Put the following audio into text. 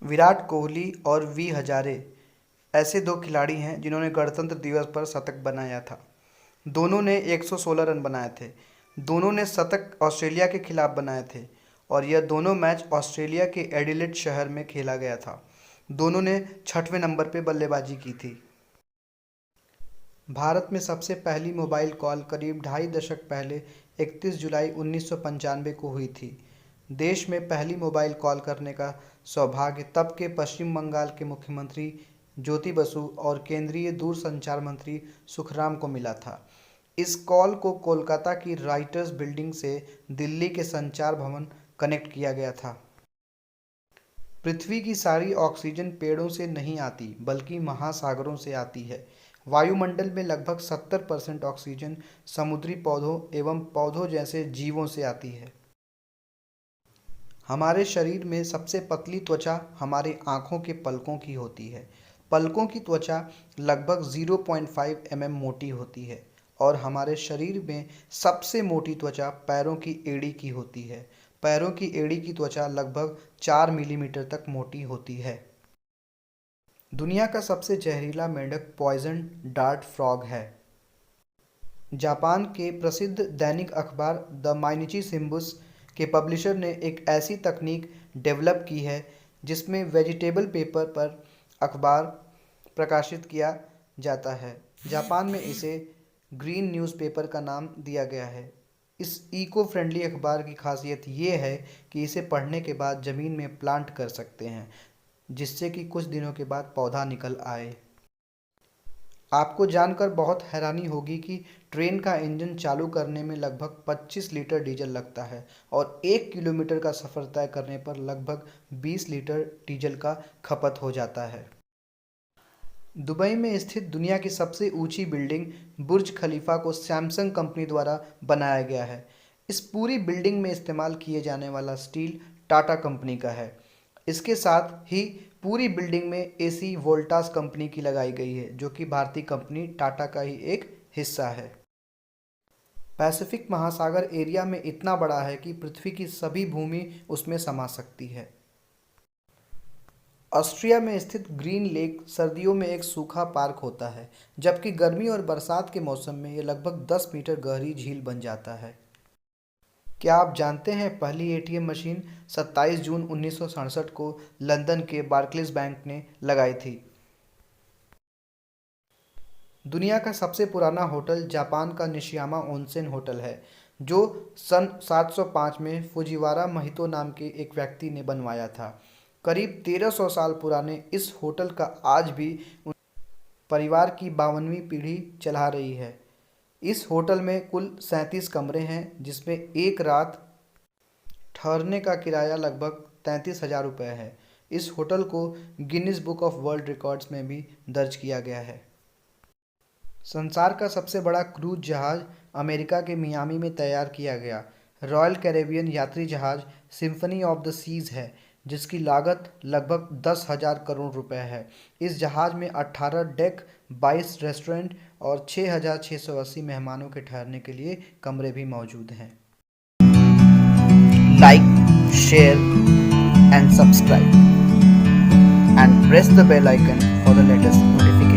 विराट कोहली और वी हजारे ऐसे दो खिलाड़ी हैं जिन्होंने गणतंत्र दिवस पर शतक बनाया था। दोनों ने 116 रन बनाए थे। दोनों ने शतक ऑस्ट्रेलिया के खिलाफ बनाए थे और यह दोनों मैच ऑस्ट्रेलिया के एडिलेड शहर में खेला गया था। दोनों ने 6वें नंबर पर बल्लेबाजी की थी। भारत में सबसे पहली मोबाइल कॉल करीब ढाई दशक पहले 31 जुलाई 1995 को हुई थी। देश में पहली मोबाइल कॉल करने का सौभाग्य तब के पश्चिम बंगाल के मुख्यमंत्री ज्योति बसु और केंद्रीय दूरसंचार मंत्री सुखराम को मिला था। इस कॉल को कोलकाता की राइटर्स बिल्डिंग से दिल्ली के संचार भवन कनेक्ट किया गया था। पृथ्वी की सारी ऑक्सीजन पेड़ों से नहीं आती बल्कि महासागरों से आती है। वायुमंडल में लगभग 70% ऑक्सीजन समुद्री पौधों एवं पौधों जैसे जीवों से आती है। हमारे शरीर में सबसे पतली त्वचा हमारे आँखों के पलकों की होती है। पलकों की त्वचा लगभग 0.5 mm मोटी होती है और हमारे शरीर में सबसे मोटी त्वचा पैरों की एड़ी की होती है। पैरों की एड़ी की त्वचा लगभग 4 मिलीमीटर तक मोटी होती है। दुनिया का सबसे जहरीला मेंढक पॉइजन डार्ट फ्रॉग है। जापान के प्रसिद्ध दैनिक अखबार द माइनिची शिंबुस के पब्लिशर ने एक ऐसी तकनीक डेवलप की है जिसमें वेजिटेबल पेपर पर अखबार प्रकाशित किया जाता है। जापान में इसे ग्रीन न्यूज़पेपर का नाम दिया गया है। इस इको फ्रेंडली अखबार की खासियत ये है कि इसे पढ़ने के बाद ज़मीन में प्लांट कर सकते हैं, जिससे कि कुछ दिनों के बाद पौधा निकल आए। आपको जानकर बहुत हैरानी होगी कि ट्रेन का इंजन चालू करने में लगभग 25 लीटर डीजल लगता है और 1 किलोमीटर का सफ़र तय करने पर लगभग 20 लीटर डीजल का खपत हो जाता है। दुबई में स्थित दुनिया की सबसे ऊंची बिल्डिंग बुर्ज खलीफा को सैमसंग कंपनी द्वारा बनाया गया है। इस पूरी बिल्डिंग में इस्तेमाल किए जाने वाला स्टील टाटा कंपनी का है। इसके साथ ही पूरी बिल्डिंग में एसी वोल्टास कंपनी की लगाई गई है, जो कि भारतीय कंपनी टाटा का ही एक हिस्सा है। पैसिफिक महासागर एरिया में इतना बड़ा है कि पृथ्वी की सभी भूमि उसमें समा सकती है। ऑस्ट्रिया में स्थित ग्रीन लेक सर्दियों में एक सूखा पार्क होता है, जबकि गर्मी और बरसात के मौसम में यह लगभग 10 मीटर गहरी झील बन जाता है। क्या आप जानते हैं पहली एटीएम मशीन 27 जून 1967 को लंदन के बार्कलेज बैंक ने लगाई थी। दुनिया का सबसे पुराना होटल जापान का निशियामा ओनसेन होटल है, जो सन 705 में फुजिवारा महितो नाम के एक व्यक्ति ने बनवाया था। करीब 1300 साल पुराने इस होटल का आज भी परिवार की 52वीं पीढ़ी चला रही है। इस होटल में कुल 37 कमरे हैं, जिसमें एक रात ठहरने का किराया लगभग 33,000 रुपये है। इस होटल को Guinness book of world records में भी दर्ज किया गया है। संसार का सबसे बड़ा क्रूज जहाज अमेरिका के मियामी में तैयार किया गया रॉयल कैरेबियन यात्री जहाज सिम्फनी ऑफ द सीज है, जिसकी लागत लगभग 10,000 करोड़ रुपए है। इस जहाज में 18 डेक, 22 रेस्टोरेंट और 6,680 मेहमानों के ठहरने के लिए कमरे भी मौजूद हैं। Like, share and subscribe and press the bell icon for the latest notification.